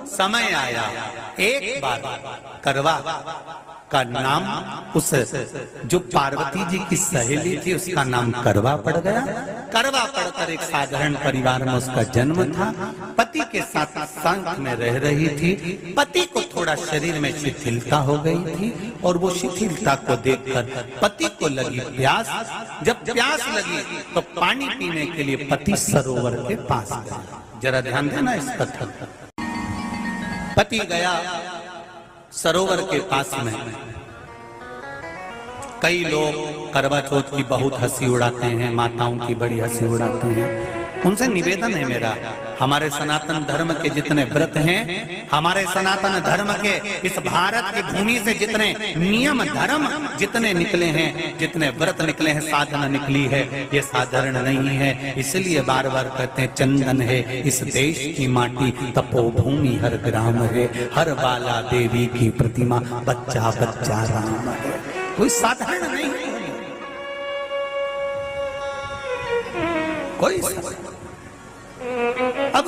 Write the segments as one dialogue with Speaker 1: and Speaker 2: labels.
Speaker 1: समय आया। एक बार करवा का नाम उस जो पार्वती जी की सहेली थी उसका नाम करवा पड़ गया। करवा पड़कर एक साधारण परिवार में उसका जन्म था। पति के साथ संग में रह रही थी। पति को थोड़ा शरीर में शिथिलता हो गई थी और वो शिथिलता को देखकर पति को लगी प्यास। जब प्यास लगी तो पानी पीने के लिए पति सरोवर के पास गया। जरा ध्यान देना इस कथन पर। पति गया सरोवर के पास में। कई लोग करवा चौथ की बहुत हंसी उड़ाते हैं, माताओं की बड़ी हंसी उड़ाते हैं। उनसे निवेदन है मेरा, हमारे सनातन धर्म के जितने व्रत हैं, हमारे सनातन धर्म के इस भारत की भूमि से जितने नियम धर्म जितने निकले हैं, जितने व्रत निकले हैं, साधना निकली है, ये साधारण नहीं है। इसलिए बार बार कहते हैं चंदन है इस देश की माटी, तपोभूमि हर ग्राम है, हर बाला देवी की प्रतिमा, बच्चा बच्चा राम है। कोई साधारण नहीं है, कोई अब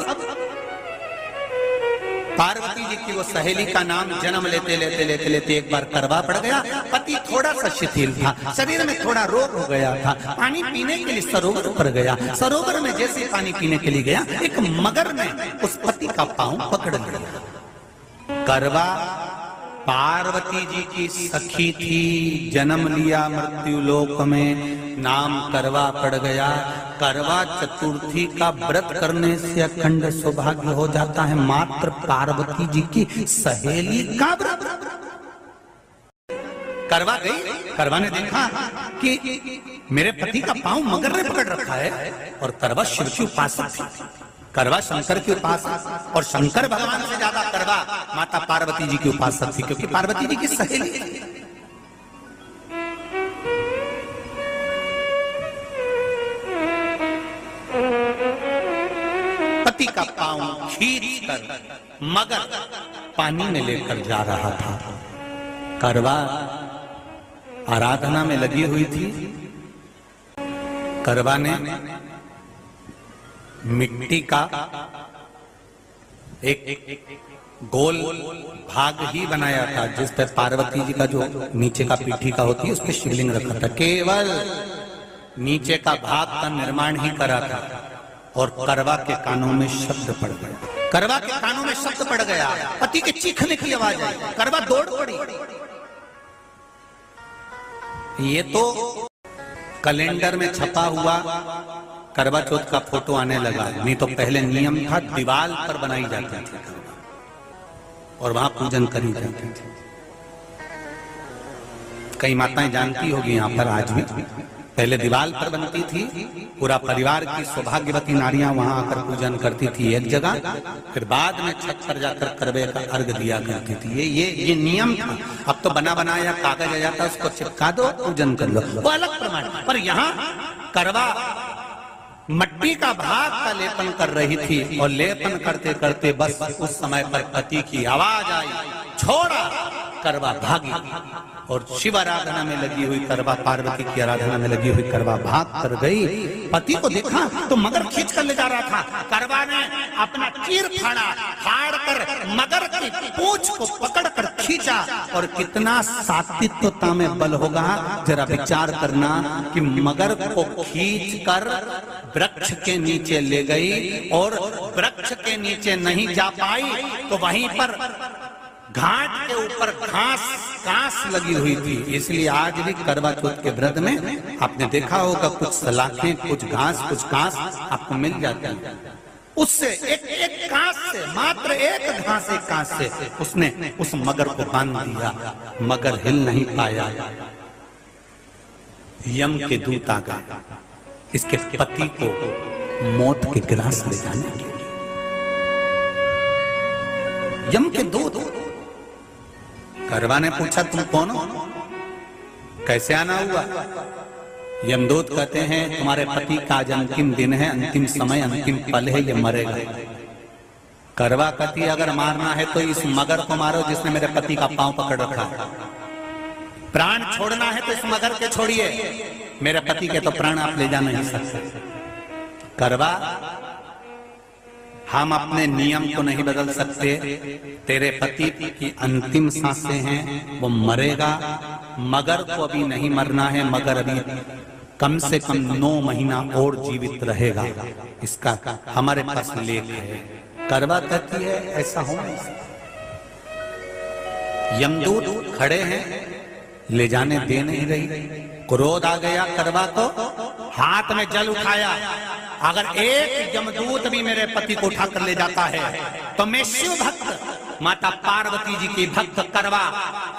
Speaker 1: पार्वती जी की वो सहेली का नाम जन्म लेते लेते लेते लेते एक बार करवा पड़ गया। पति थोड़ा सा शिथिल था, शरीर में थोड़ा रोग हो गया था। पानी पीने के लिए सरोवर पर गया। सरोवर में जैसे पानी पीने के लिए गया, एक मगर ने उस पति का पांव पकड़ लिया। करवा पार्वती जी की सखी थी, जन्म लिया मृत्यु लोक में, नाम करवा पड़ गया। करवा चतुर्थी का व्रत करने से अखंड सौभाग्य हो जाता है। मात्र पार्वती जी की सहेली का व्रत। करवा गई, करवा ने देखा कि मेरे पति का पांव मगर ने पकड़ रखा है और करवा शिव की उपासक थी। करवा शंकर के उपासक और शंकर भगवान से ज्यादा करवा माता पार्वती जी की उपासक थी, क्योंकि पार्वती जी की सहेली थी। पति का पांव खींच कर मगर पानी में लेकर जा रहा था। करवा आराधना में लगी हुई थी। करवा ने मिट्टी का एक गोल भाग ही बनाया था, जिस पे पार्वती जी का जो नीचे का पीठी का होती है उस पे शिवलिंग रखा था। केवल नीचे का भाग का निर्माण ही करा था और करवा के कानों में शब्द पड़ गया। करवा के कानों में शब्द पड़ गया, पति के चीखने की आवाज आई। करवा दौड़ पड़ी। ये तो कैलेंडर में छपा हुआ करवा चौथ का फोटो आने लगा, नहीं तो पहले नियम था दीवार पर बनाई जाती थी और वहां पूजन करी जाती थी। कई माताएं जानती होगी यहाँ पर आज भी, पहले दीवार पर बनती थी, पूरा परिवार की सौभाग्यवती नारियां वहां आकर पूजन करती थी एक जगह, फिर बाद में छत पर जाकर करवे का अर्घ दिया करती थी। ये नियम था। अब तो बना बनाया कागज आ जाता, उसको चिपका दो, पूजन कर लो, वो अलग प्रमाण। पर यहाँ करवा मट्टी का भाग का लेपन कर रही थी और लेपन करते करते बस उस समय पर पति की आवाज आई, छोड़ा। करवा भागी और शिव आराधना में लगी हुई करवा, पार्वती की आराधना में लगी हुई करवा भाग कर गई। पति को देखा तो मगर खींच कर ले जा रहा था। करवा ने अपना चीर फाड़ कर मगर की पूंछ को पकड़ कर खींचा। और कितना सात्विकता में बल होगा, जरा विचार करना कि मगर को खींच कर वृक्ष के नीचे ले गई और वृक्ष के नीचे नहीं जा पाई तो वहीं पर घाट के ऊपर घास लगी हुई थी। इसलिए आज भी करवा चौथ के व्रत में आपने देखा होगा कुछ सलाखें, कुछ घास आपको मिल जाती है। उससे एक घास से, मात्र एक घास, एक घास से उसने उस मगर को बांध दिया। मगर हिल नहीं पाया। यम के दूत आ गए इसके पति को मौत के ग्रास ले जाने के लिए। यम के दूत। करवा ने पूछा तुम कौन हो, कैसे आना हुआ? यमदूत कहते हैं तुम्हारे पति का आज अंतिम दिन है, अंतिम समय, अंतिम पल है, ये मरेगा। करवा कहती अगर मारना है तो इस मगर को मारो जिसने मेरे पति का पांव पकड़ रखा। प्राण छोड़ना है तो इस मगर के छोड़िए, मेरे पति के तो प्राण आप ले जा नहीं सकते। करवा हम अपने नियम को नहीं बदल सकते। तेरे पति की अंतिम सांसें हैं, वो मरेगा। मगर को अभी नहीं मरना है, मगर अभी कम से कम 9 महीना और जीवित रहेगा। इसका हमारे पास लेख है। करवा कहती है ऐसा हो नहीं सकता। यमदूत खड़े हैं, ले जाने दे नहीं रही। क्रोध आ गया करवा को, हाथ में जल उठाया। अगर एक यमदूत भी मेरे पति को उठाकर ले जाता है तो मैं शिव भक्त माता पार्वती जी की भक्त करवा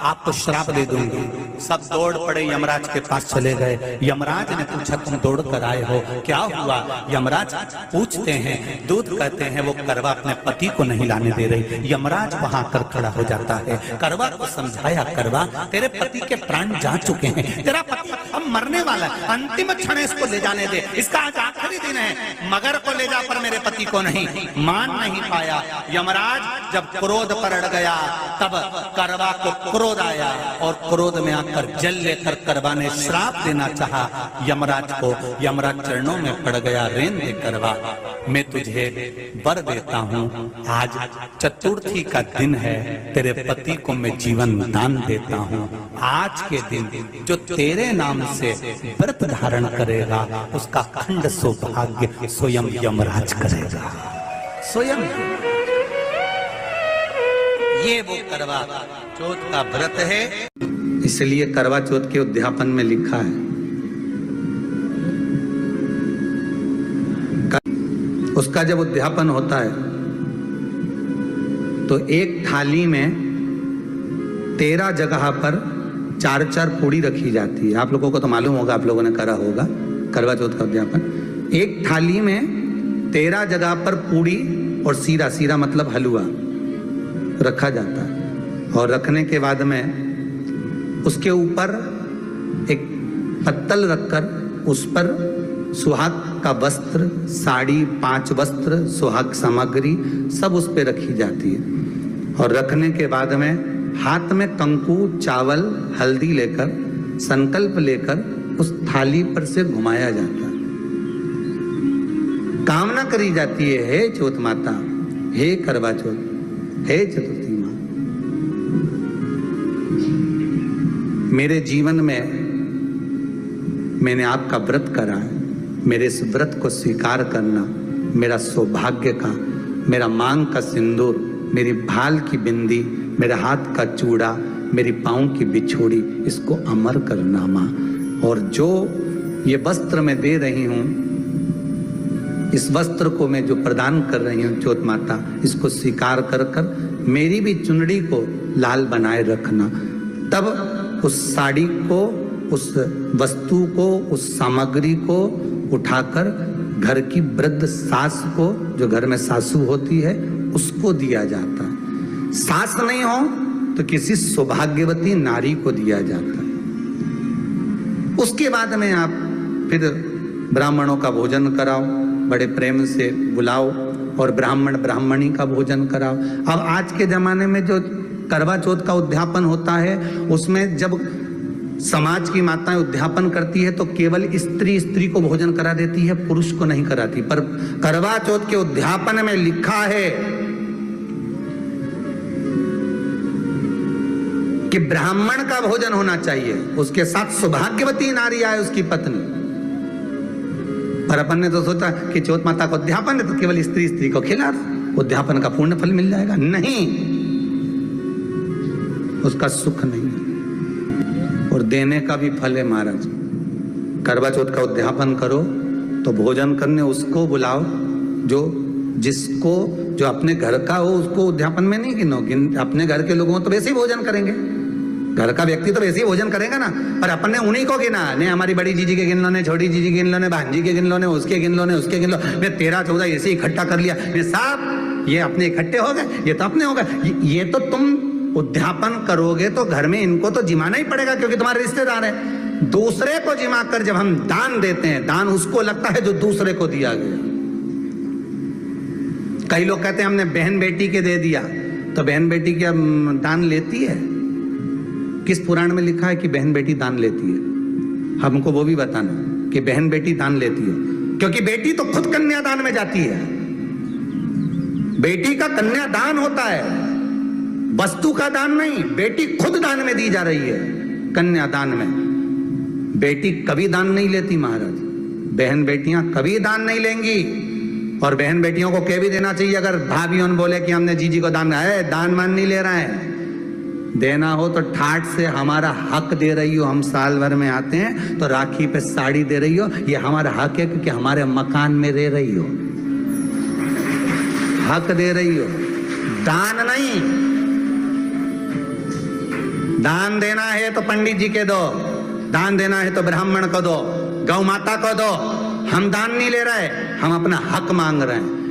Speaker 1: आपको श्राप दे दूंगी। सब दौड़ पड़े, यमराज के पास चले गए। यमराज ने पूछा तुम दौड़ कर आए हो, क्या हुआ? यमराज पूछते हैं, दूत कहते हैं वो करवा अपने पति को नहीं लाने दे रही। यमराज वहां कर खड़ा हो जाता है। करवा को समझाया, करवा तेरे पति के प्राण जा चुके हैं, तेरा पति अब मरने वाला है, अंतिम क्षण इसको ले जाने दे, इसका आज आखिरी दिन है। मगर को ले जा पर मेरे पति को नहीं। मान नहीं पाया। यमराज जब क्रोध पर अड़ गया तब करवा को क्रोध आया और क्रोध में आकर जल लेकर करवा ने श्राप देना चाहा यमराज को। यमराज चरणों में पड़ गया, रेन दे करवा, मैं तुझे वर देता हूँ। आज चतुर्थी का दिन है, तेरे पति को मैं जीवन दान देता हूँ। आज के दिन जो तेरे नाम से व्रत धारण करेगा उसका खंड सौभाग्य स्वयं यमराज करेगा। स्वयं ये वो करवा चौथ का व्रत है। इसलिए करवा चौथ के उद्यापन में लिखा है, उसका जब उद्यापन होता है तो एक थाली में 13 जगह पर 4-4 पूड़ी रखी जाती है। आप लोगों को तो मालूम होगा, आप लोगों ने करा होगा करवा चौथ का उद्यापन। एक थाली में 13 जगह पर पूड़ी और सीरा, सीरा मतलब हलवा रखा जाता है। और रखने के बाद में उसके ऊपर एक पत्तल रखकर उस पर सुहाग का वस्त्र, साड़ी, 5 वस्त्र, सुहाग सामग्री सब उस पर रखी जाती है। और रखने के बाद में हाथ में कंकु, चावल, हल्दी लेकर संकल्प लेकर उस थाली पर से घुमाया जाता है। कामना करी जाती है, हे चौथ माता, हे करवा चौथ, हे चतुर्थी माँ, मेरे जीवन में मैंने आपका व्रत करा है, मेरे इस व्रत को स्वीकार करना, मेरा सौभाग्य का, मेरा मांग का सिंदूर, मेरी भाल की बिंदी, मेरे हाथ का चूड़ा, मेरी पाँव की बिछोड़ी, इसको अमर करना माँ। और जो ये वस्त्र मैं दे रही हूँ, इस वस्त्र को मैं जो प्रदान कर रही हूँ चौथ माता, इसको स्वीकार कर कर मेरी भी चुनड़ी को लाल बनाए रखना। तब उस साड़ी को, उस वस्तु को, उस सामग्री को उठाकर घर की वृद्ध सास को, जो घर में सासू होती है, उसको दिया जाता है। सास नहीं हो तो किसी सौभाग्यवती नारी को दिया जाता है। उसके बाद में आप फिर ब्राह्मणों का भोजन कराओ, बड़े प्रेम से बुलाओ और ब्राह्मण ब्राह्मणी का भोजन कराओ। अब आज के जमाने में जो करवा चौथ का उद्यापन होता है, उसमें जब समाज की माताएं उद्यापन करती है तो केवल स्त्री को भोजन करा देती है, पुरुष को नहीं कराती। पर करवा चौथ के उद्यापन में लिखा है कि ब्राह्मण का भोजन होना चाहिए, उसके साथ सौभाग्यवती नारी आए, उसकी पत्नी। पर अपन ने तो सोचा कि चौथ माता का उद्यापन है तो केवल स्त्री को खिला दो, उद्यापन का पूर्ण फल मिल जाएगा। नहीं, उसका सुख नहीं और देने का भी फल है महाराज। करवा चौथ का उद्यापन करो तो भोजन करने उसको बुलाओ जो अपने घर का हो, उसको उद्यापन में नहीं गिनो। अपने घर के लोगों तो वैसे ही भोजन करेंगे, घर का व्यक्ति तो वैसे ही भोजन करेगा ना। पर अपन ने उन्हीं को गिना, ने हमारी बड़ी जीजी के गिन लो, ने छोटी जीजी गिन लो, ने भांजी के गिन लो, ने उसके गिन लो, ने उसके गिन लो, ने 13-14 ऐसे इकट्ठा कर लिया। ये सब ये अपने इकट्ठे हो गए, ये तो अपने हो गए। ये तो तुम उद्यापन करोगे तो घर में इनको तो जिमाना ही पड़ेगा क्योंकि तुम्हारे रिश्तेदार हैं। दूसरे को जिमा कर जब हम दान देते हैं, दान उसको लगता है जो दूसरे को दिया गया। कई लोग कहते हैं हमने बहन बेटी के दे दिया, तो बहन बेटी क्या दान लेती है? किस पुराण में लिखा है कि बहन बेटी दान लेती है? हमको वो भी बताना कि बहन बेटी दान लेती है, क्योंकि बेटी तो खुद कन्यादान में जाती है। बेटी का कन्यादान होता है, वस्तु का दान नहीं। बेटी खुद दान में दी जा रही है, कन्यादान में। बेटी कभी दान नहीं लेती महाराज, बहन बेटियां कभी दान नहीं लेंगी। और बहन बेटियों को कह भी देना चाहिए, अगर भाभियों ने बोले कि हमने जीजी को दान है, दान मान नहीं ले रहे हैं, देना हो तो ठाट से हमारा हक दे रही हो। हम साल भर में आते हैं तो राखी पे साड़ी दे रही हो, ये हमारा हक है क्योंकि हमारे मकान में रह रही हो, हक दे रही हो, दान नहीं। दान देना है तो पंडित जी के दो, दान देना है तो ब्राह्मण को दो, गौ माता को दो। हम दान नहीं ले रहे, हम अपना हक मांग रहे हैं।